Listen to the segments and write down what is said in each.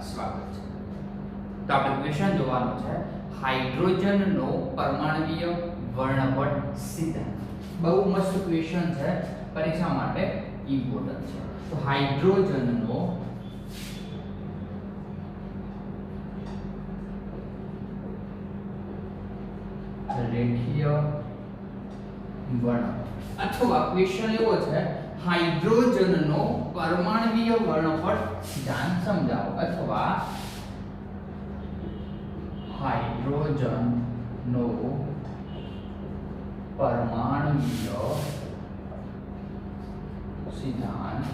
સ્વાગત છે। તો આપણે ક્વેશ્ચન જોવાનો છે હાઇડ્રોજનનો પરમાણુય વર્ણપટ સિદ્ધાંત। બહુ મસ્ત ક્વેશ્ચન છે, પરીક્ષા માટે ઇમ્પોર્ટન્ટ છે। તો હાઇડ્રોજનનો રેખીય વર્ણપટ અથવા ક્વેશ્ચન એવો છે હાઇડ્રોજનનો પરમાણુય વર્ણપટ સિદ્ધાંત સમજાવો અથવા હાઇડ્રોજનનો પરમાણુય સિદ્ધાંત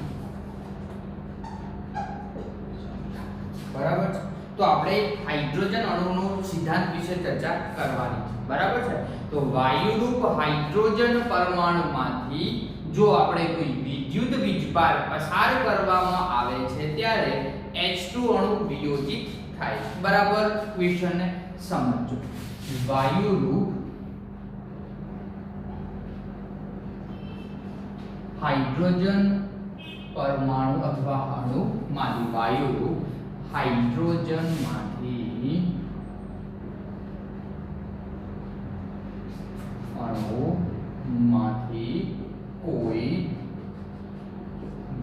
બરાબર છે। તો આપણે હાઇડ્રોજન અણુનો સિદ્ધાંત વિશે ચર્ચા કરવાની છે, બરાબર છે। તો વાયુરૂપ હાઇડ્રોજન પરમાણુમાંથી જો આપણે કોઈ વિદ્યુત વીજભાર પસાર કરવામાં આવે છે ત્યારે H2 અણુ વિયોજિત થાય છે, બરાબર। ક્વેશ્ચન ને સમજો। વાયુરૂપ હાઇડ્રોજન પરમાણુ અથવા અણુમાંથી વાયુરૂપ હાઇડ્રોજનમાંથી અણુમાંથી કોઈ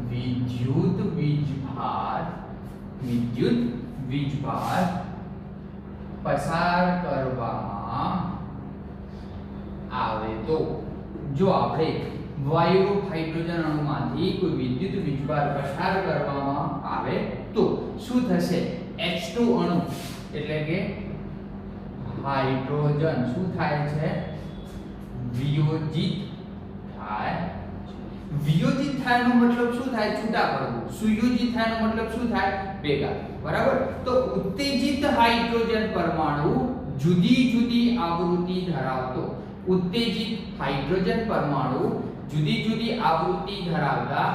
વિદ્યુત વીજભાર પસાર કરવામાં આવે તો જો આપણે વાયુરૂપ હાઇડ્રોજન અણુમાંથી કોઈ વિદ્યુત વીજભાર પસાર કરવામાં આવે તો શું થશે? H2 અણુ એટલે કે હાઇડ્રોજન શું થાય છે? વિયોજિત થાય। વિયોજિત થાય નો મતલબ શું થાય? છૂટા પડવું। સુયોજિત થાય નો મતલબ શું થાય? ભેગા, બરાબર। તો ઉત્તેજિત હાઇડ્રોજન પરમાણુ જુદી જુદી આવૃત્તિ ધરાવતો ઉત્તેજિત હાઇડ્રોજન પરમાણુ જુદી જુદી આવૃત્તિ ધરાવતા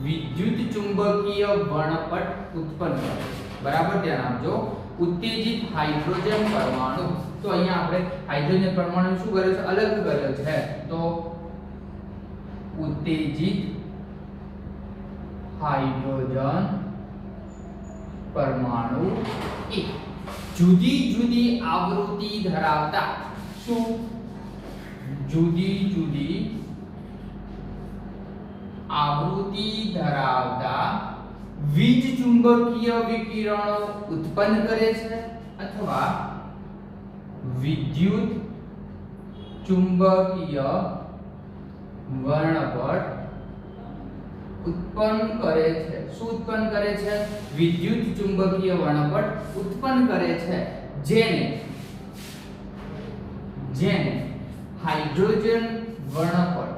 વિદ્યુત ચુંબકીય વર્ણપટ ઉત્પન્ન કરે છે, બરાબર। ધ્યાન આપજો। ઉત્તેજિત હાઇડ્રોજન પરમાણુ, તો અહીંયા આપણે હાઇડ્રોજન પરમાણુ શું કર્યો છે? અલગ કર્યો છે। તો ઉત્તેજિત હાઇડ્રોજન પરમાણુ એક જુદી જુદી આવૃત્તિ ધરાવતા શું? જુદી જુદી આવૃત્તિ ધરાવતા વીજ ચુંબકીય વિકિરણો ઉત્પન્ન કરે છે અથવા વિદ્યુત ચુંબકીય વર્ણપટ ઉત્પન્ન કરે છે। શું ઉત્પન્ન કરે છે? વિદ્યુત ચુંબકીય વર્ણપટ ઉત્પન્ન કરે છે જેને હાઇડ્રોજન વર્ણપટ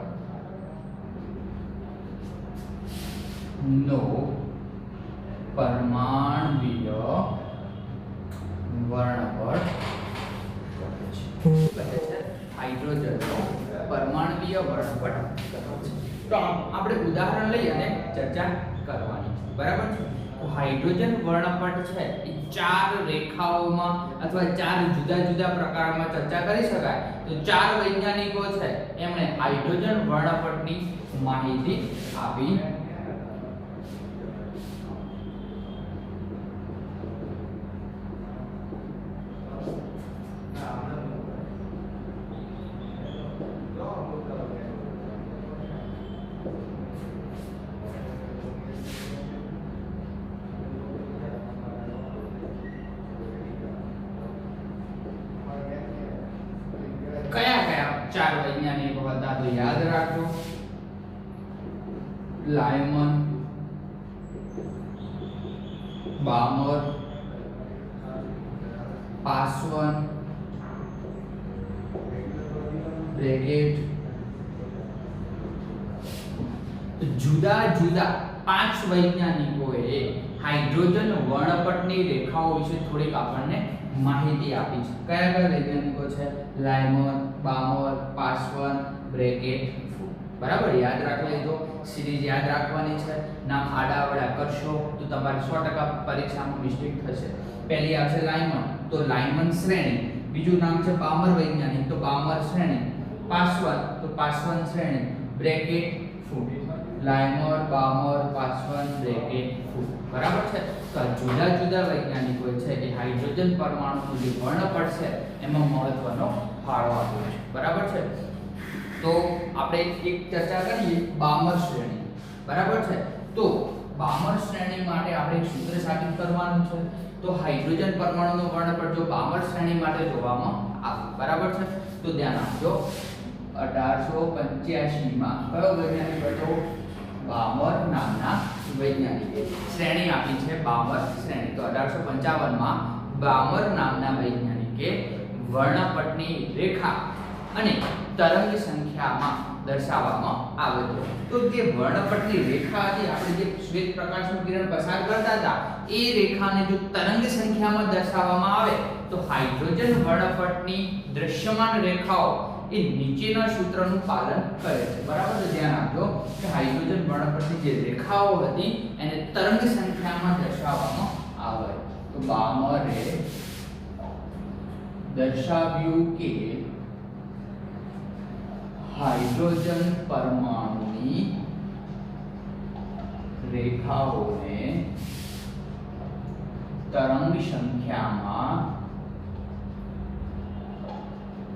નો પરમાણુય વર્ણપટ કહે છે। હાઇડ્રોજનનો પરમાણુય વર્ણપટ કહે છે। તો આપણે ઉદાહરણ લઈ અને ચર્ચા કરવાની છે, બરાબર છે। તો હાઇડ્રોજન વર્ણપટ છે એ ચાર રેખાઓમાં અથવા ચાર જુદા જુદા પ્રકારમાં ચર્ચા કરી શકાય। તો ચાર વૈજ્ઞાનિકો છે એમણે હાઇડ્રોજન વર્ણપટની માહિતી આપી। કયા કયા ચાર વૈજ્ઞાનિકો હતા? તો યાદ રાખો, લાયમન, બામર, પાસવન, બ્રેગેટ। જુદા જુદા પાંચ વૈજ્ઞાનિકોએ હાઇડ્રોજન વર્ણપટની રેખાઓ વિશે થોડીક આપણને માહિતી આપી છે। કયા કયા વૈજ્ઞાનિકો છે? લાયમન, બામર, પાસવન, બ્રેગેટ, બરાબર। યાદ રાખી લેજો, સિરીઝ યાદ રાખવાની છે। નામ આડાવડા કરશો તો તમારે 100% પરીક્ષામાં મિસ્ટેક થશે। પહેલી આવશે લાયમન, તો લાયમન શ્રેણી। બીજું નામ છે બામર વૈજ્ઞાનિક, તો બામર શ્રેણી। પાસવન, તો પાસવન શ્રેણી। બ્રેકેટ ફૂડ, લાયમર, બામર, પાસવન, બ્રેકેટ ફૂડ। બરાબર છે. તો આ જુદા જુદા વૈજ્ઞાનિકો છે એ હાઇડ્રોજન પરમાણુનું જે વર્ણપટ છે એમાં મહત્વનો ફાળો આપ્યો છે. બરાબર છે. તો આપણે એક ચર્ચા કરીએ બામર શ્રેણી. બરાબર છે. તો બામર શ્રેણી માટે આપણે એક સૂત્ર સાબિત કરવાનું છે. તો હાઇડ્રોજન પરમાણુનો વર્ણપટ જો બામર શ્રેણી માટે જોવામાં આવે. બરાબર છે. તો ધ્યાન આપજો 1885 માં કયો વૈજ્ઞાનિક હતો? બામર નામના વૈજ્ઞાનિકે શ્રેણી આપી છે બામર શ્રેણી. તો 1855 માં બામર નામના વૈજ્ઞાનિકે વર્ણપટની રેખા અને તરંગ સંખ્યામાં દર્શાવવામાં આવ્યો હતો. તો જે વર્ણપટની રેખા હતી, આપણે જે શ્વેત પ્રકાશનું કિરણ પસાર કરતા હતા, એ રેખાને જો તરંગ સંખ્યામાં દર્શાવવામાં આવે તો હાઇડ્રોજન વર્ણપટની દૃશ્યમાન રેખાઓ એ નીચેના સૂત્રનું પાલન કરે છે. બરાબર છે. ધ્યાન આપજો કે હાઇડ્રોજન વર્ણપટની જે રેખાઓ હતી એને તરંગ સંખ્યામાં દર્શાવવામાં આવે. તો બામરે દર્શાવ્યું કે હાઇડ્રોજન પરમાણુની રેખાઓને તરંગ સંખ્યામાં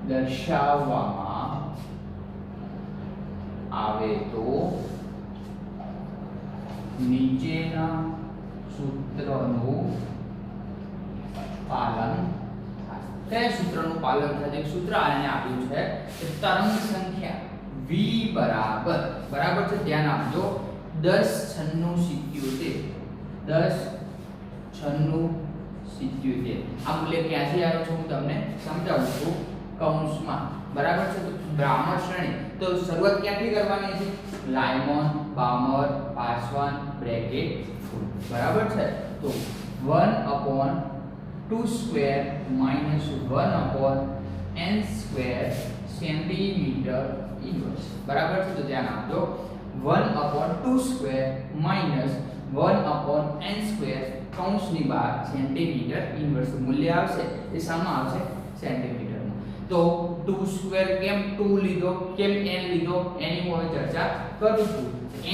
દર્શાવવામાં આવે તો નીચેના સૂત્રનું પાલન થાય. કયા સૂત્રનું પાલન થાય? એક સૂત્ર આને આપ્યું છે કે તરંગ સંખ્યા v બરાબર છે. ધ્યાન આપજો 10 96 10 96 આ મૂલ્ય ક્યાંથી આવે છે હું તમને સમજાવું છું કૌંસમાં. બરાબર છે. તો બામર શ્રેણી તો શરૂઆત ક્યાંથી કરવાની છે? લાયમોન, બામર, પાસવાન, બ્રેકેટ, ફૂલ. બરાબર છે. તો 1/2 square minus 1/n square centimetre inverse. બરાબર છે. તો ધ્યાન આપજો 1/2 સ્ક્વેર માઈનસ 1/n સ્ક્વેર કૌંસની બહાર સેન્ટીમીટર ઇન્વર્સ મૂલ્ય આવશે. એ શામાં આવશે? સેન્ટીમીટરમાં. તો 2 સ્ક્વેર કેમ 2 લીધો, કેમ n લીધો એની હું હવે ચર્ચા કરું છું.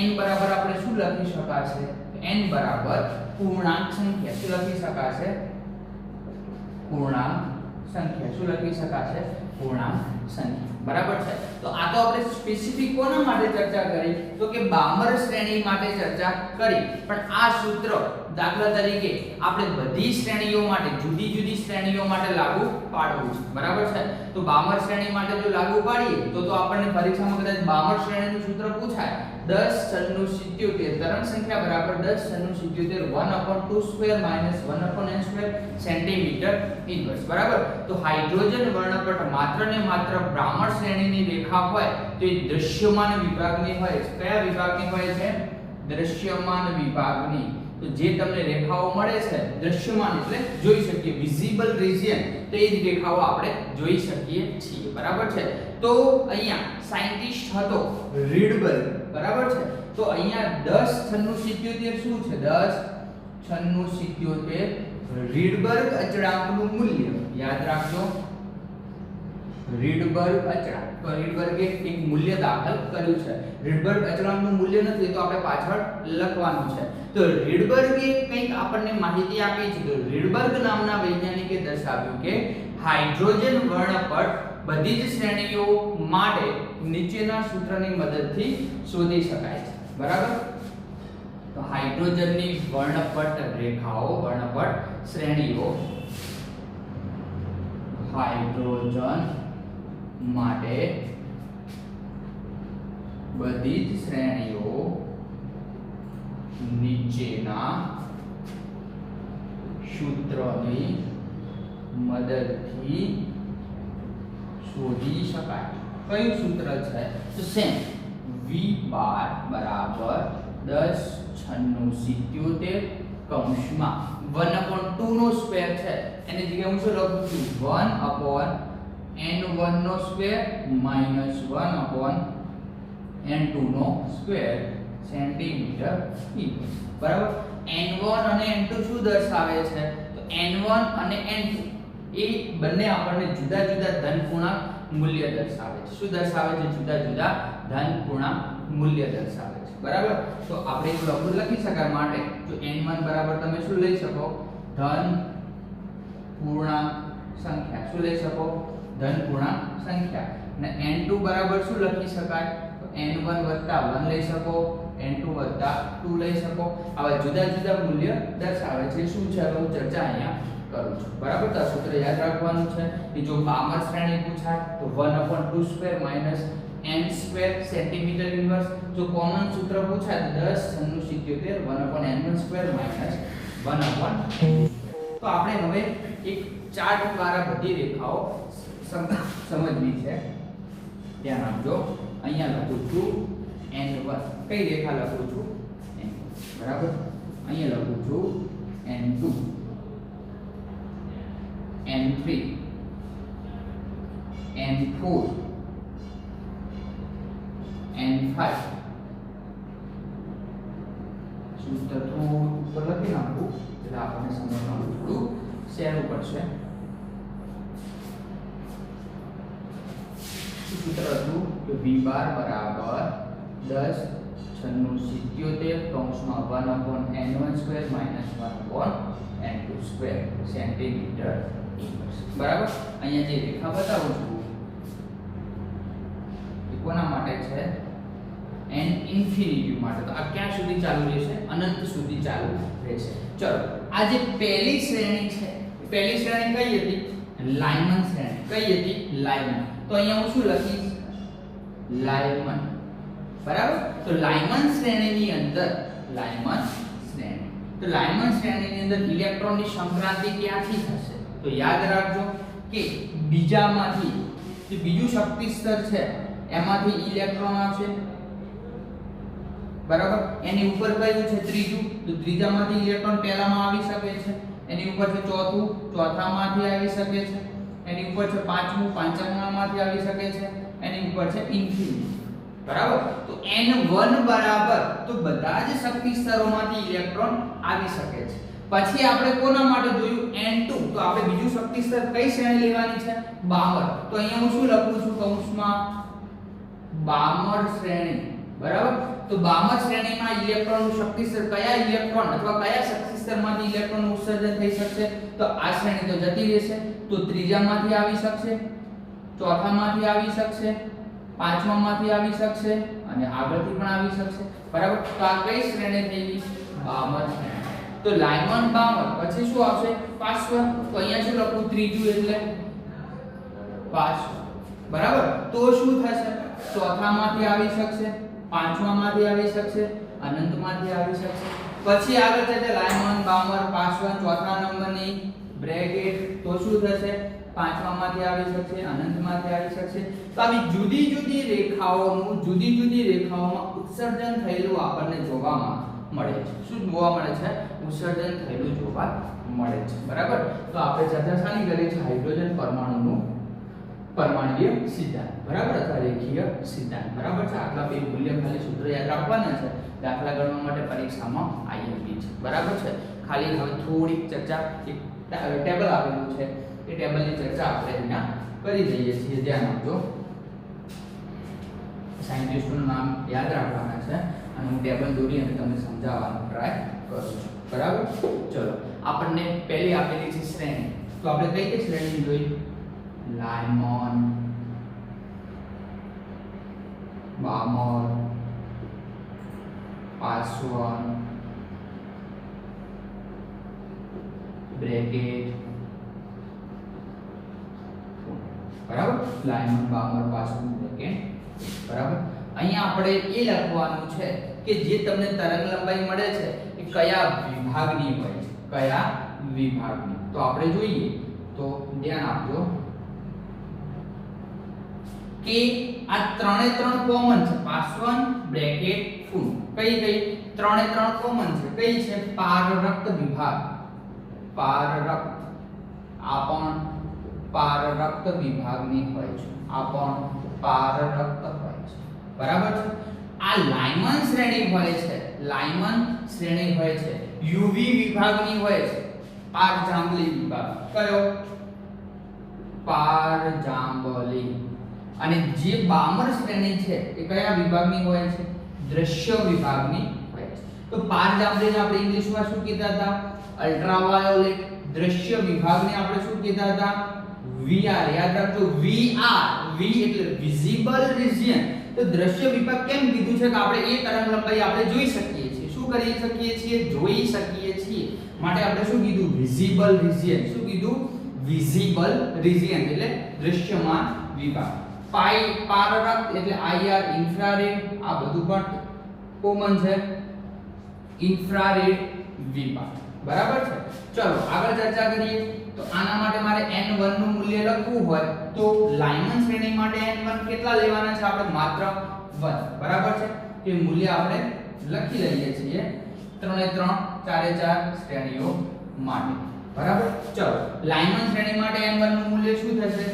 n બરાબર આપણે શું લખી શકાશે? n બરાબર પૂર્ણાંક સંખ્યા. શું લખી શકાશે? પૂર્ણાંક સંખ્યા. શું લખી શકાશે? પૂર્ણાંક સંખ્યા. બરાબર છે. તો આ તો આપણે સ્પેસિફિક કોના માટે ચર્ચા કરી? તો કે બામર શ્રેણી માટે ચર્ચા કરી. પણ આ સૂત્ર દાખલા તરીકે આપણે બધી શ્રેણીઓ માટે, જુદી જુદી શ્રેણીઓ માટે લાગુ પાડવું છે. બરાબર છે. તો બામર શ્રેણી માટે જો લાગુ પાડીએ તો આપણને પરીક્ષામાં કદાચ બામર શ્રેણીનું સૂત્ર પૂછાય 10 96 તરંગ સંખ્યા બરાબર 10 96 1/2 square minus 1/n square centimetre inverse. બરાબર. તો હાઇડ્રોજન વર્ણપટ માત્ર ને માત્ર બામર શ્રેણીની રેખા હોય તો એ દૃશ્યમાન વિભાગની હોય. કયા વિભાગની હોય છે? દૃશ્યમાન વિભાગની. તો જે તમને રેખાઓ મળે છે દૃશ્યમાન એટલે જોઈ શકીએ, વિઝિબલ રિજિયન, તો એ જ રેખાઓ આપણે જોઈ શકીએ છીએ. બરાબર છે. તો અહીંયા સાયન્ટિસ્ટ હતો રીડબર્ગ. બરાબર છે. તો અહીંયા 10 96 શું છે? 10 96 રીડબર્ગ અચળાંકનું મૂલ્ય યાદ રાખજો. રીડબર્ગ અચળાંક. તો રીડબર્ગે એક મૂલ્ય દાખલ કર્યું છે. રીડબર્ગ અચળાંકનું મૂલ્ય નથી તો આપણે પાછળ લખવાનું છે. તો રીડબર્ગે કંઈક આપણને માહિતી આપી છે. તો રીડબર્ગ નામના વૈજ્ઞાનિકે દર્શાવ્યું કે હાઇડ્રોજન વર્ણપટ બધી જ શ્રેણીઓ માટે નીચેના સૂત્રની મદદથી શોધી શકાય છે. બરાબર. તો હાઇડ્રોજનની વર્ણપટ રેખાઓ, વર્ણપટ શ્રેણીઓ હાઇડ્રોજન માટે બધી જ શ્રેણીઓ નીચેના સૂત્રની મદદથી શોધી શકાય. કયું સૂત્ર છે? તો સેમ v બાર બરાબર 10 96 કૌંસમાં 1/2 નો સ્ક્વેર છે એની જગ્યાએ હું શું લખું છું? 1/n1 નો સ્ક્વેર માઈનસ 1/n2 નો સ્ક્વેર સેન્ટીમીટર ઇન્વર્સ. બરાબર. n1 અને n2 શું દર્શાવે છે? તો n1 અને n2 એ બંને આપણને જુદા જુદા ધન પૂર્ણાંક મૂલ્ય દર્શાવે છે. શું દર્શાવે છે? જુદા જુદા ધન પૂર્ણાંક મૂલ્ય દર્શાવે છે બરાબર તો આપણે એક લખી શકાય માટે જો n1 બરાબર તમે શું લઈ શકો ધન પૂર્ણાંક સંખ્યા શું લઈ શકો ધન પૂર્ણાંક સંખ્યા અને n2 બરાબર શું લખી શકાય તો n1 1 લઈ શકો n2 2 લઈ શકો આવા જુદા જુદા મૂલ્ય દર્શાવે છે શું છે હું ચર્ચા અહીંયા કરું છું બરાબર તો સૂત્ર યાદ રાખવાનું છે કે જો બામર શ્રેણી પૂછાય તો 1/2² - n² સેન્ટીમીટર ઇન્વર્સ જો કોમન સૂત્ર પૂછાય તો 10 1/n² - 1/n તો આપણે હવે એક ચાર્ટ દ્વારા બધી રેખાઓ સમજવી છે ધ્યાન આપજો અહીંયા લખું છું n1 કઈ રેખા લખું છું n બરાબર અહીંયા લખું છું n2 n3 n4 n5 સૂત્ર થોડું ઉપર લખી નાખું એટલે આપણને સમજવાનું થોડું સહેલું પડશે સૂત્ર હતું કે v બાર બરાબર 10 96 કૌંસમાં 1/n1² - 1/n2² સેન્ટીમીટર ઇન્વર્સ બરાબર અહીંયા જે રેખા બતાવું છું એ કોના માટે છે n ઇન્ફિનિટી માટે તો આ ક્યાં સુધી ચાલુ રહેશે અનંત સુધી ચાલુ રહેશે ચલો આ જે પહેલી શ્રેણી છે પહેલી શ્રેણી કઈ હતી લાયમન શ્રેણી કઈ હતી લાયમન તો અહીંયા હું શું લખીશ લાયમન બરાબર તો લાયમન શ્રેણીની અંદર લાયમન શ્રેણી તો લાયમન શ્રેણીની અંદર ઇલેક્ટ્રોનની સંક્રાંતિ ક્યાંથી થશે તો યાદ રાખજો કે બીજામાંથી જે બીજું શક્તિ સ્તર છે એમાંથી ઇલેક્ટ્રોન આવશે બરાબર એની ઉપર કયું છે ત્રીજું તો ત્રીજામાંથી ઇલેક્ટ્રોન પહેલામાં આવી શકે છે એની ઉપર છે ચોથું ચોથામાંથી આવી શકે છે એની ઉપર છે પાંચમું પાંચમામાંથી આવી શકે છે એની ઉપર છે ઇન્ફિનિટી બરાબર તો n1 બરાબર તો બધા જ શક્તિ સ્તરોમાંથી ઇલેક્ટ્રોન આવી શકે છે પછી આપણે કોના માટે જોયું n2 તો આપણે બીજું શક્તિ સ્તર કઈ શ્રેણી લેવાની છે બામર તો અહીંયા હું શું લખું છું કૌંસમાં બામર શ્રેણી બરાબર તો બામર શ્રેણીમાં ઇલેક્ટ્રોનનું શક્તિ સ્તર કયા ઇલેક્ટ્રોન અથવા કયા શક્તિ સ્તરમાંથી ઇલેક્ટ્રોનનું ઉત્સર્જન થઈ શકશે તો આ શ્રેણી તો જતી રહેશે તો ત્રીજામાંથી આવી શકશે ચોથામાંથી આવી શકશે પાંચમામાંથી આવી શકશે અને આગળથી પણ આવી શકશે બરાબર તો આ કઈ શ્રેણી થઈ ગઈ બામર શ્રેણી તો લાયમન બામર પછી શું આવશે પાર્શ્વ તો અહીંયા શું લખું ત્રીજું એટલે પાર્શ્વ બરાબર તો શું થશે ચોથામાંથી આવી શકશે પાંચમામાંથી આવી શકશે અનંતમાંથી આવી શકશે પછી આગળ છે લાયમન બામર પાર્શ્વ ચોથા નંબરની બ્રેકેટ તો શું થશે પાંચમામાંથી આવી શકશે અનંતમાંથી આવી શકશે તો આવી જુદી જુદી રેખાઓમાં ઉત્સર્જન થયેલું આપણને જોવામાં મળે છે શું જોવા મળે છે ઉત્સર્જન થયેલું જોવા મળે છે બરાબર તો આપણે ચર્ચા શાની કરી છે હાઇડ્રોજન પરમાણુનું પરમાણ્વીય સિદ્ધાંત બરાબર અથવા રેખીય સિદ્ધાંત બરાબર છે આટલા બે મૂલ્ય ખાલી સૂત્ર યાદ રાખવાના છે દાખલા ગણવા માટે પરીક્ષામાં આઈએમપી છે બરાબર છે ખાલી હવે થોડીક ચર્ચા એક ટેબલ આપેલું છે એ ટેબલની ચર્ચા આપણે અહીંયા કરી દઈએ છીએ ધ્યાન આપજો સાયન્ટિસ્ટોનું નામ યાદ રાખવાના છે અને હું ટેબલ દોરી અને તમને સમજાવવાનો ટ્રાય કરું છું બરાબર ચલો આપણને પહેલી આપેલી છે શ્રેણી તો આપણે કઈ કઈ શ્રેણી જોઈ લાયમન બામર પાર્શ્વન બ્રેકેટ બરાબર લાયમન બામર પાર્શ્વન બ્રેકેટ બરાબર અહીંયા આપણે એ લખવાનું છે કે જે તમને તરંગ લંબાઈ મળે છે એ કયા વિભાગની હોય છે કયા વિભાગની તો આપણે જોઈએ તો ધ્યાન આપજો કે આ ત્રણે ત્રણ કોમન છે પાર્શ્વન બ્રેકેટ ફૂલ કઈ ત્રણે ત્રણ કોમન છે કઈ છે પારરક્ત વિભાગ પારરક્ત આ પણ પારરક્ત વિભાગની હોય છે આ પણ પારરક્ત હોય છે બરાબર છે આ લાયમન શ્રેણી હોય છે લાયમન શ્રેણી હોય છે યુવી વિભાગની હોય છે પારજાંબલી વિભાગ કયો પારજાંબલી અને જે બામર શ્રેણી છે એ કયા વિભાગની હોય છે દ્રશ્ય વિભાગની હોય છે. તો પારજાંબલીને આપણે ઇંગ્લિશમાં શું કહેતા હતા? અલ્ટ્રાવાયોલેટ. દ્રશ્ય વિભાગને આપણે શું કહેતા હતા? VR. યાદ રાખજો, VR. V એટલે વિઝિબલ રિજિયન. તો દ્રશ્ય વિભાગ કેમ કીધું છે કે આપણે એ તરંગ લંબાઈ આપણે જોઈ શકીએ છીએ. શું કરી શકીએ છીએ? જોઈ શકીએ છીએ. માટે આપણે શું કીધું? Visible region. શું કીધું? વિઝિબલ રિજિયન એટલે દૃશ્યમાન વિભાગ. પારરક્ત એટલે IR ઇન્ફ્રારેડ. આ બધું પણ કોમન છે. ઇન્ફ્રારેડ વિભાગ. બરાબર છે. ચલો આગળ ચર્ચા કરીએ. તો આના માટે મારે n1 નું મૂલ્ય લખવું હોય તો લાયમન શ્રેણી માટે n1 કેટલા લેવાના છે? આપણે માત્ર 1. બરાબર છે. તે મૂલ્ય આપણે લખી લઈએ છીએ 3 3 4 4 શ્રેણીઓ માટે. બરાબર. ચલો લાયમન શ્રેણી માટે n1 નું મૂલ્ય શું થશે?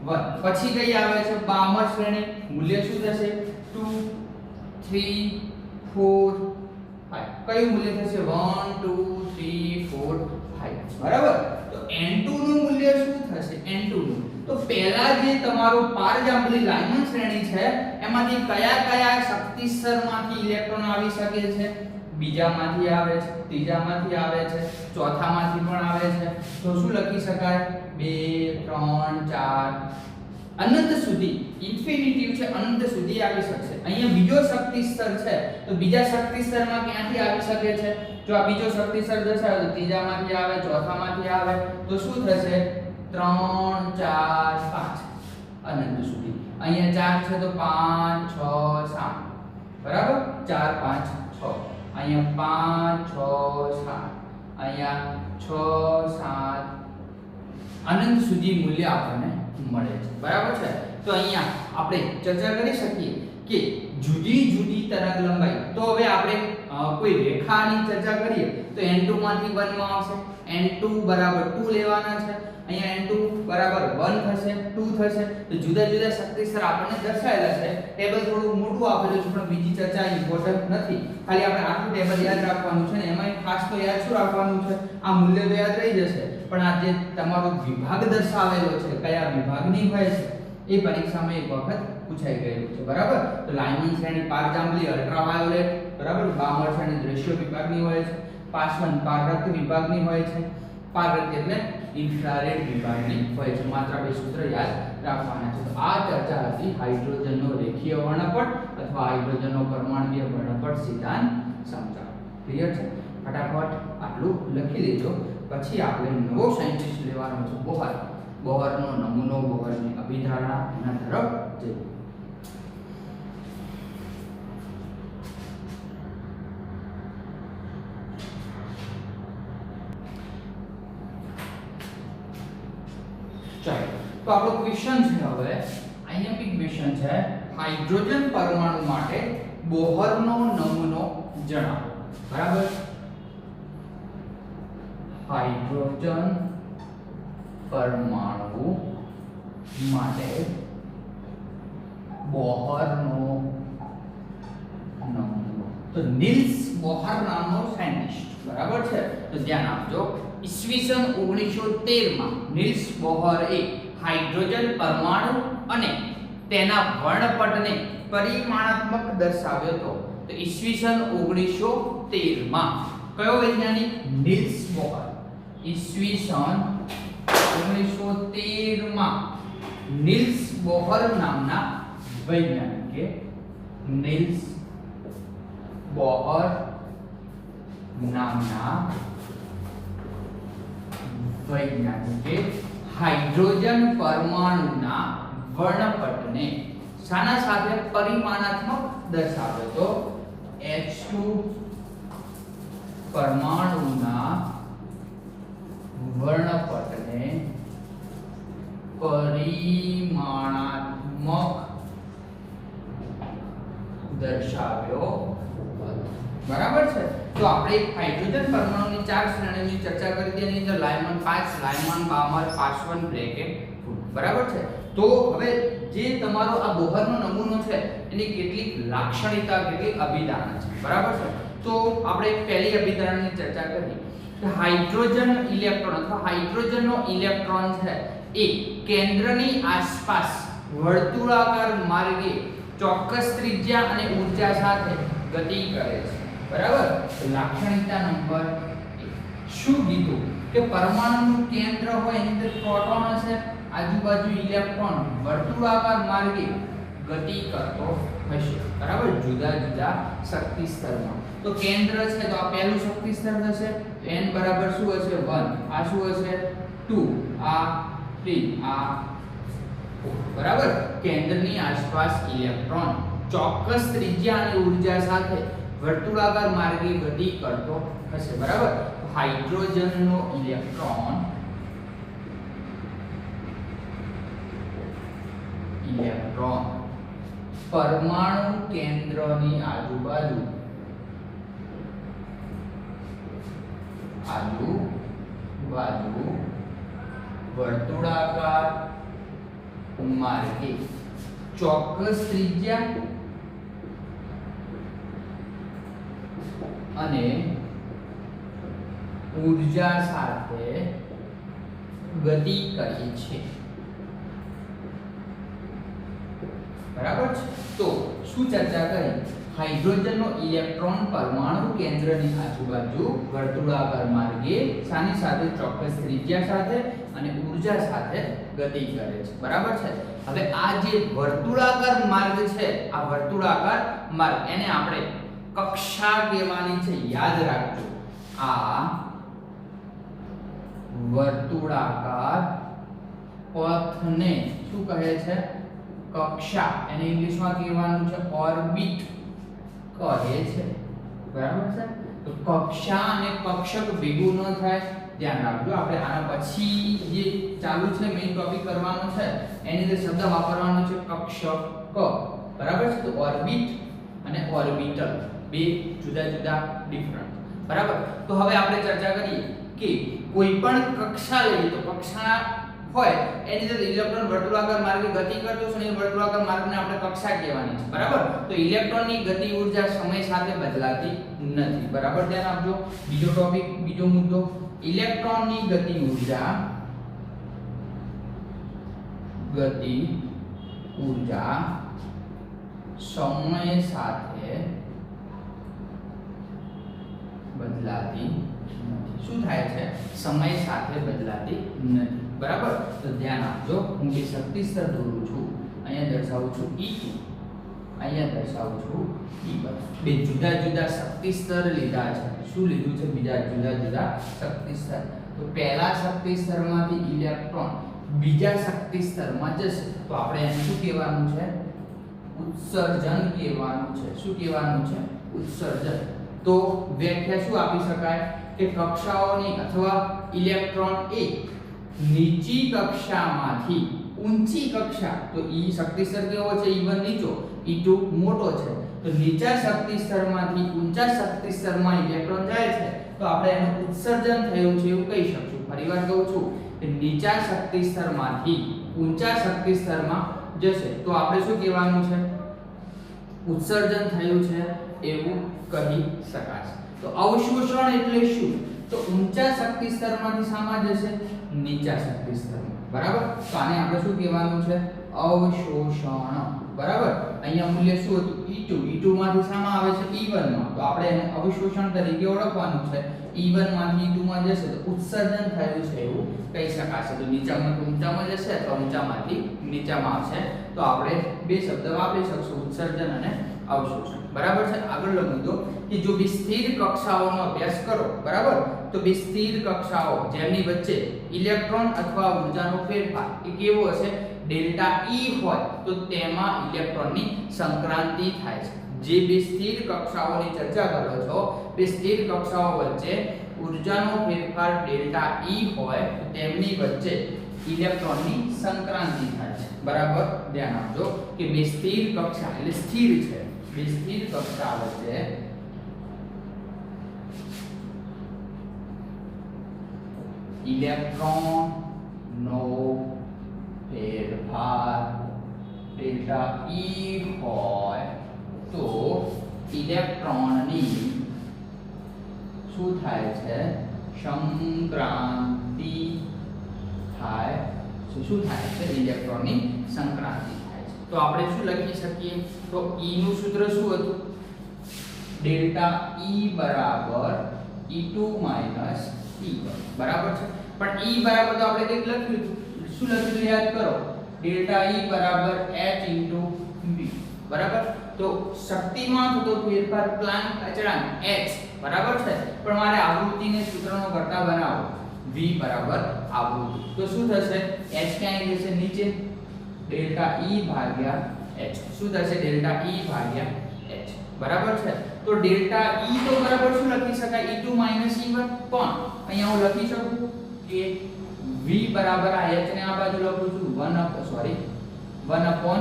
1. પછી કઈ આવે છે? બામર શ્રેણી. મૂલ્ય શું થશે? 2 3 4 5. કયું મૂલ્ય થશે? 1 2 3 4 5. બરાબર. તો n2 નું મૂલ્ય શું થશે? n2 નું તો પહેલા જે તમારું પારજાંબલી લાયમન શ્રેણી છે એમાંથી કયા શક્તિ સ્તરમાંથી ઇલેક્ટ્રોન આવી શકે છે? બીજામાંથી આવે છે, ત્રીજામાંથી આવે છે, ચોથામાંથી પણ આવે છે. તો શું લખી શકાય? 2 3 4 અનંત સુધી. ઇન્ફિનિટિવ છે, અનંત સુધી આવી શકશે. અહીંયા બીજો શક્તિ સ્તર છે તો બીજા શક્તિ સ્તરમાં ક્યાંથી આવી શકે છે? જો આ બીજો શક્તિ સ્તર દર્શાવે તો ત્રીજામાંથી આવે, ચોથામાંથી આવે. તો શું થશે? 3 4 5 અનંત સુધી. અહીંયા 4 છે તો 5 6 7. બરાબર. 4 5 6. અહીંયા 5 6 7. અહીંયા 6 7 અનંત સુધી મૂલ્ય આપણને મળે છે. બરાબર છે. તો અહીંયા આપણે ચર્ચા કરી શકીએ કે જુદી જુદી તરંગ લંબાઈ. તો હવે આપણે કોઈ રેખાની ચર્ચા કરીએ તો n2 માંથી 1 માં આવશે. n2 બરાબર 2 લેવાના છે. અહીંયા n2 બરાબર 1 થશે, 2 થશે. તો જુદા જુદા શક્તિ સ્તર આપણને દર્શાવેલા છે. ટેબલ થોડું મોટું આપેલું છે પણ બીજી ચર્ચા ઇમ્પોર્ટન્ટ નથી. ખાલી આપણે આખું ટેબલ યાદ રાખવાનું છે ને એમાં ખાસ તો યાદ શું રાખવાનું છે? આ મૂલ્ય તો યાદ રહી જશે પણ આ જે તમારો વિભાગ દર્શાવેલો છે કયા વિભાગની હોય છે એ પરીક્ષામાં એક વખત પૂછાઈ ગયેલું છે. બરાબર. તો લાયમન શ્રેણી પારજાંબલી અલ્ટ્રાવાયોલેટ. બરાબર. બામર શ્રેણી દ્રશ્ય વિભાગની હોય છે. પાસવન પારરક્ત વિભાગની હોય છે. પારરક્ત એટલે ઇન્ફ્રારેડ વિભાગની હોય છે. માત્ર બે સૂત્ર યાદ રાખવાના છે. તો આ ચર્ચા હતી હાઇડ્રોજનનો રેખીય વર્ણપટ અથવા હાઇડ્રોજનનો પરમાણુય વર્ણપટ સિદ્ધાંત સમજાવો. ક્લિયર છે? ફટાફટ આટલું લખી લેજો. પછી આપણે નવો સાયન્ટિસ્ટ લેવાનો છે બોહર. બોહરનો નમૂનો, બોહરની અભિધારણા એના તરફ જઈએ. ચાલો તો આપણો ક્વેશ્ચન છે હવે આઈએમપી ક્વેશ્ચન છે હાઇડ્રોજન પરમાણુ માટે બોહરનો નમૂનો જણાવો. બરાબર. હાઇડ્રોજન પરમાણુ માટે બોહરનો નમૂનો. તો નિલ્સ બોહર નામનો સાયન્ટિસ્ટ. બરાબર છે. તો ધ્યાન આપજો. ઈસવીસન 1913 માં નિલ્સ બોહરે હાઇડ્રોજન પરમાણુ અને તેના વર્ણપટને પરિમાણાત્મક દર્શાવ્યો હતો. તો ઈસવીસન 1913 માં કયો વૈજ્ઞાનિક? Niels Bohr. ઈસવીસન 1913 માં નિલ્સ બોહર નામના વૈજ્ઞાનિકે નિલ્સ બોહર નામના વૈજ્ઞાનિકે હાઇડ્રોજન પરમાણુના વર્ણપટને શાના સાથે પરિમાણાત્મક દર્શાવ્યો તો H2 પરમાણુના વર્ણપટને પરિમાણાત્મક દર્શાવ્યો. બરાબર છે. તો આપણે હાઇડ્રોજન પરમાણુની ચાર શ્રેણીની ચર્ચા કરી હતી. એની અંદર લાયમન 5, લાયમન, બામર, પાસવન, બ્રેકેટ, ફૂડ. બરાબર છે. તો હવે જે તમારો આ બોહરનો નમૂનો છે એની કેટલીક લાક્ષણિકતા, કેટલીક અભિધારણા છે. બરાબર છે. તો આપણે પહેલી અભિધારણાની ચર્ચા કરી કે હાઇડ્રોજન ઇલેક્ટ્રોન અથવા હાઇડ્રોજનનો ઇલેક્ટ્રોન છે એ કેન્દ્રની આસપાસ વર્તુળાકાર માર્ગે ચોક્કસ ત્રિજ્યા અને ઊર્જા સાથે ગતિ કરે છે બરાબર તો લાક્ષણિકતા નંબર 1 શું કીધું કે પરમાણુનું કેન્દ્ર હોય એની અંદર પ્રોટોન હશે આજુબાજુ ઇલેક્ટ્રોન વર્તુળાકાર માર્ગે ગતિ કરતો હશે બરાબર જુદા જુદા શક્તિ સ્તરમાં તો કેન્દ્ર છે તો આ પહેલું શક્તિ સ્તર થશે n બરાબર શું હશે 1 આ શું હશે 2 આ 3 આ 4 બરાબર કેન્દ્રની આસપાસ ઇલેક્ટ્રોન ચોક્કસ ત્રિજ્યા અને ઊર્જા સાથે વર્તુળાકાર માર્ગે ગતિ કરતો હશે બરાબર હાઇડ્રોજનનો ઇલેક્ટ્રોન પરમાણુ કેન્દ્રની આજુબાજુ વર્તુળાકાર માર્ગે ચોક્કસ ત્રિજ્યા અને ઊર્જા સાથે ગતિ કરે છે બરાબર છે તો શું ચર્ચા કરી હાઇડ્રોજનનો ઇલેક્ટ્રોન પરમાણુ કેન્દ્રની આજુબાજુ વર્તુળાકાર માર્ગે સાની સાથે ચોક્કસ ત્રિજ્યા સાથે અને ઊર્જા સાથે ગતિ કરે છે બરાબર છે હવે આ જે વર્તુળાકાર માર્ગ છે આ વર્તુળાકાર માર્ગ એને આપણે કક્ષા કહેવાની છે યાદ રાખજો આ વર્તુળાકાર પથને શું કહે છે કક્ષા એને ઇંગ્લિશમાં કહેવાનું છે ઓર્બિટ કહે છે બરાબર છે તો કક્ષા અને કક્ષક ભેગું ન થાય ધ્યાન રાખજો આપણે આના પછી જે ચાલુ છે મેઇન ટોપિક કરવાનો છે એની અંદર શબ્દ વાપરવાનો છે કક્ષક બરાબર છે તો ઓર્બિટ અને ઓર્બિટલ બે જુદા જુદા ડિફરન્ટ બરાબર તો હવે આપણે ચર્ચા કરીએ કે કોઈ પણ કક્ષા લઈએ તો કક્ષા હોય એની અંદર ઇલેક્ટ્રોન વર્તુળાકાર માર્ગે ગતિ કરતો છે અને વર્તુળાકાર માર્ગને આપણે કક્ષા કહેવાની છે બરાબર તો ઇલેક્ટ્રોનની ગતિ ઊર્જા સમય સાથે બદલાતી નથી બરાબર ધ્યાન આપજો બીજો ટોપિક બીજો મુદ્દો ઇલેક્ટ્રોનની ગતિ ઊર્જા સમય સાથે બદલાતી નથી શું થાય છે સમય સાથે બદલાતી નથી બરાબર તો ધ્યાન આપજો હું જે શક્તિ સ્તર દોરું છું અહીંયા દર્શાવું છું E2 અહીંયા દર્શાવું છું E1 બે જુદા જુદા શક્તિ સ્તર લીધા છે શું લીધું છે બીજા જુદા જુદા શક્તિ સ્તર તો પહેલા શક્તિ સ્તરમાંથી ઇલેક્ટ્રોન બીજા શક્તિ સ્તરમાં જશે તો આપણે એને શું કહેવાનું છે ઉત્સર્જન કહેવાનું છે શું કહેવાનું છે ઉત્સર્જન તો વ્યાખ્યા શું આપી શકાય કે કક્ષાઓની અથવા ઇલેક્ટ્રોન એ નીચી કક્ષામાંથી ઊંચી કક્ષા તો E શક્તિ સ્તર કેવો છે E1 નીચો E2 મોટો છે તો નીચા શક્તિ સ્તરમાંથી ઊંચા શક્તિ સ્તરમાં ઇલેક્ટ્રોન જાય છે તો આપણે એનું ઉત્સર્જન થયું છે એવું કહી શકશું ફરીવાર કહું છું કે નીચા શક્તિ સ્તરમાંથી ઊંચા શક્તિ સ્તરમાં જશે તો આપણે શું કહેવાનું છે ઉત્સર્જન થયું છે એવું કહી શકાશે તો અવશોષણ એટલે શું તો ઊંચા શક્તિ સ્તરમાંથી શામાં જશે નીચા શક્તિ સ્તરમાં બરાબર તો આને આપણે શું કહેવાનું છે અવશોષણ બરાબર અહીંયા મૂલ્ય શું હતું E2 માંથી શામાં આવે છે E1 માં તો આપણે એને અવશોષણ તરીકે ઓળખવાનું છે E1 માંથી E2 માં જશે તો ઉત્સર્જન થયું છે એવું કહી શકાશે તો નીચામાંથી ઊંચામાં જશે અથવા ઊંચામાંથી નીચામાં આવશે તો આપણે બે શબ્દ વાપરી શકશું ઉત્સર્જન અને અવશોષણ બરાબર છે આગળનો મુદ્દો કે જો બે સ્થિર કક્ષાઓનો અભ્યાસ કરો બરાબર તો બે સ્થિર કક્ષાઓ જેમની વચ્ચે ઇલેક્ટ્રોન અથવા ઊર્જાનો ફેરફાર એ કેવો હશે ડેલ્ટા E હોય તો તેમાં ઇલેક્ટ્રોનની સંક્રાંતિ થાય છે જે બે સ્થિર કક્ષાઓની ચર્ચા કરો છો બે સ્થિર કક્ષાઓ વચ્ચે ઊર્જાનો ફેરફાર ડેલ્ટા E હોય તો તેમની વચ્ચે ઇલેક્ટ્રોનની સંક્રાંતિ થાય છે બરાબર ધ્યાન આપજો કે બે સ્થિર કક્ષા એટલે સ્થિર છે બે સ્થિર કક્ષા વચ્ચે ઇલેક્ટ્રોનનો ફેરફાર ડેલ્ટા E હોય તો ઇલેક્ટ્રોનની શું થાય છે સંક્રાંતિ થાય શું થાય છે ઇલેક્ટ્રોનની સંક્રાંતિ થાય છે તો આપણે શું લખી શકીએ? તો E નું સૂત્ર શું હતું? ડેલ્ટા E બરાબર E2 માઈનસ E1 બરાબર છે. પણ E બરાબર તો આપણે કંઈક લખ્યું હતું. શું લખ્યું હતું યાદ કરો? ડેલ્ટા E બરાબર h into v બરાબર. તો શક્તિમાં થતો ફેરફાર પ્લાન્ક અચળાંક h બરાબર છે. પણ મારે આવૃત્તિને સૂત્રનો કરતા બનાવો. v બરાબર આવૃત્તિ. તો શું થશે? h ક્યાં જશે? નીચે. ડેલ્ટા E ભાગ્યા h શું થશે? ડેલ્ટા E ભાગ્યા h બરાબર છે. તો ડેલ્ટા E તો બરાબર શું લખી શકાય? E2 E1. પણ અહીંયા હું લખી શકું કે v બરાબર આ h ને આ બાજુ લખું છું 1 upon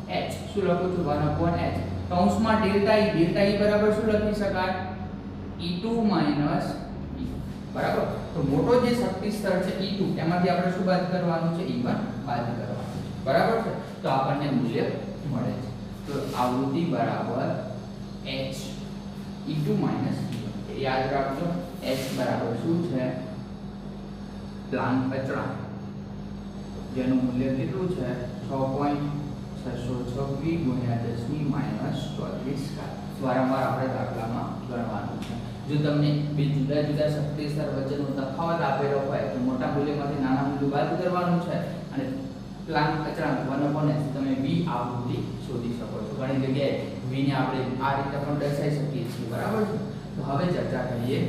h. શું લખું છું? 1 upon h. કૌંસમાં ડેલ્ટા E બરાબર શું લખી શકાય? E2 E બરાબર. તો મોટો જે શક્તિ સ્તર છે E2 એમાંથી આપણે શું બાદ કરવાનું છે? E1 બાદ કરવાનું છે બરાબર છે. તો આપણને મૂલ્ય મળે છે. તો આવૃત્તિ બરાબર h E2 E1. યાદ રાખજો h બરાબર શું છે? પ્લાન્ક અચળાંક જેનું મૂલ્ય કેટલું છે? 6.626 ગુણ્યા 10 ની -34 વારંવાર આપણે દાખલામાં ગણવાનું છે. જો તમને બે જુદા જુદા શક્તિ સ્તર વચ્ચેનો તફાવત આપેલો હોય તો મોટા મૂલ્યમાંથી નાના મૂલ્ય બાદ કરવાનું છે અને પ્લાન્ક અચળાંક 1/s તમે v આવૃત્તિ શોધી શકો છો. ઘણી જગ્યાએ v ને આપણે આ રીતે પણ દર્શાવી શકીએ છીએ બરાબર છે. તો હવે ચર્ચા કરીએ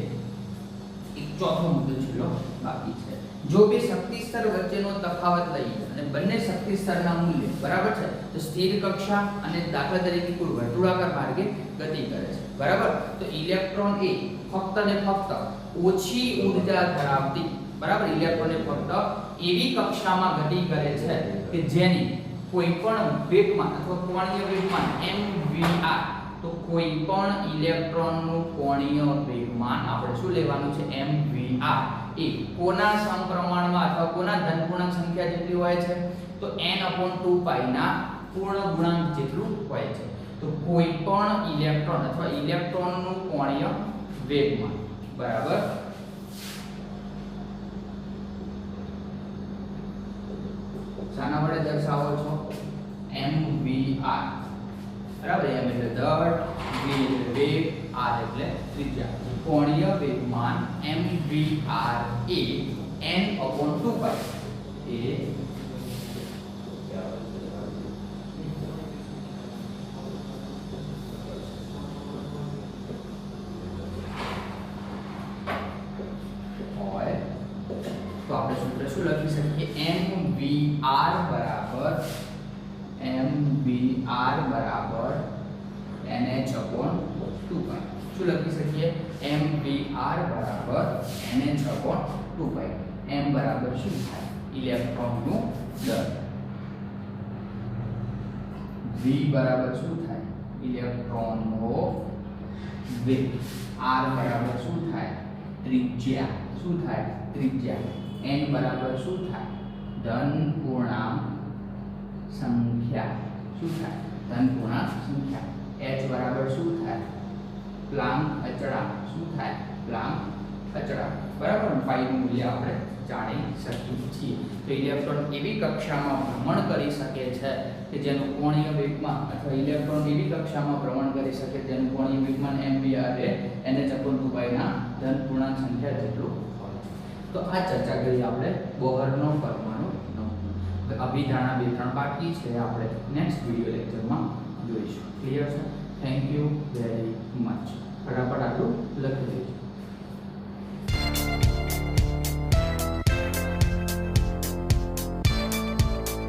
એક ચોથો મુદ્દો છેલ્લો બાકી છે. જો બે શક્તિ સ્તર વચ્ચેનો તફાવત લઈએ અને બંને શક્તિ સ્તરના મૂલ્ય બરાબર છે તો સ્થિર કક્ષા અને દાખલા તરીકે કોઈ વર્તુળાકાર માર્ગે ગતિ કરે છે બરાબર. તો ઇલેક્ટ્રોન એ ફક્ત ને ફક્ત ઓછી ઊર્જા ધરાવતી બરાબર ઇલેક્ટ્રોન એ ફક્ત એવી કક્ષામાં ગતિ કરે છે કે જેની કોઈપણ વેગમાન અથવા કોણીય વેગમાન mvr. તો કોઈપણ ઇલેક્ટ્રોનનું કોણીય વેગમાન આપણે શું લેવાનું છે? mvr. એ કોના સમપ્રમાણમાં અથવા કોના ધન પૂર્ણાંક સંખ્યા જેટલી હોય છે? તો n/2π ના પૂર્ણ ગુણાંક જેટલું હોય છે. તો કોઈપણ ઇલેક્ટ્રોન અથવા ઇલેક્ટ્રોનનું કોણીય વેગમાન બરાબર શાના વડે દર્શાવો છો? mvr બરાબર. m એટલે દળ, v એટલે વેગ, r એટલે ત્રિજ્યા. કોણીય વેગમાન mvr એ n/2π એ હોય તો આપણે સૂત્ર શું લખી શકીએ? mvr બરાબર nh/2π. શું લખી શકીએ? mvr બરાબર nh/2π. m બરાબર શું થાય? ઇલેક્ટ્રોનનું દળ. v બરાબર શું થાય? ઇલેક્ટ્રોનનો વેગ. r બરાબર શું થાય? ત્રિજ્યા. શું થાય? ત્રિજ્યા. n બરાબર શું થાય? ધન પૂર્ણાંક સંખ્યા. શું થાય? ધન પૂર્ણાંક સંખ્યા. h બરાબર શું થાય? પ્લાન્ક અચળાંક. શું થાય? પ્લાન્ક અચળાંક બરાબર. પાઈ નું મૂલ્ય આપણે જાણી શકીએ છીએ. તો ઇલેક્ટ્રોન એવી કક્ષામાં ભ્રમણ કરી શકે છે કે જેનું કોણીય વેગમાન અથવા ઇલેક્ટ્રોન એવી કક્ષામાં ભ્રમણ કરી શકે જેનું કોણીય વેગમાન mvr એ nh/2π ના ધન પૂર્ણાંક સંખ્યા જેટલું હોય છે. તો આ ચર્ચા કરી આપણે બોહરનો પરમાણુ નંબર. અભિધારણા 2-3 બાકી છે, આપણે નેક્સ્ટ વિડિયો લેક્ચરમાં જોઈશું. ક્લિયર છે? Thank you very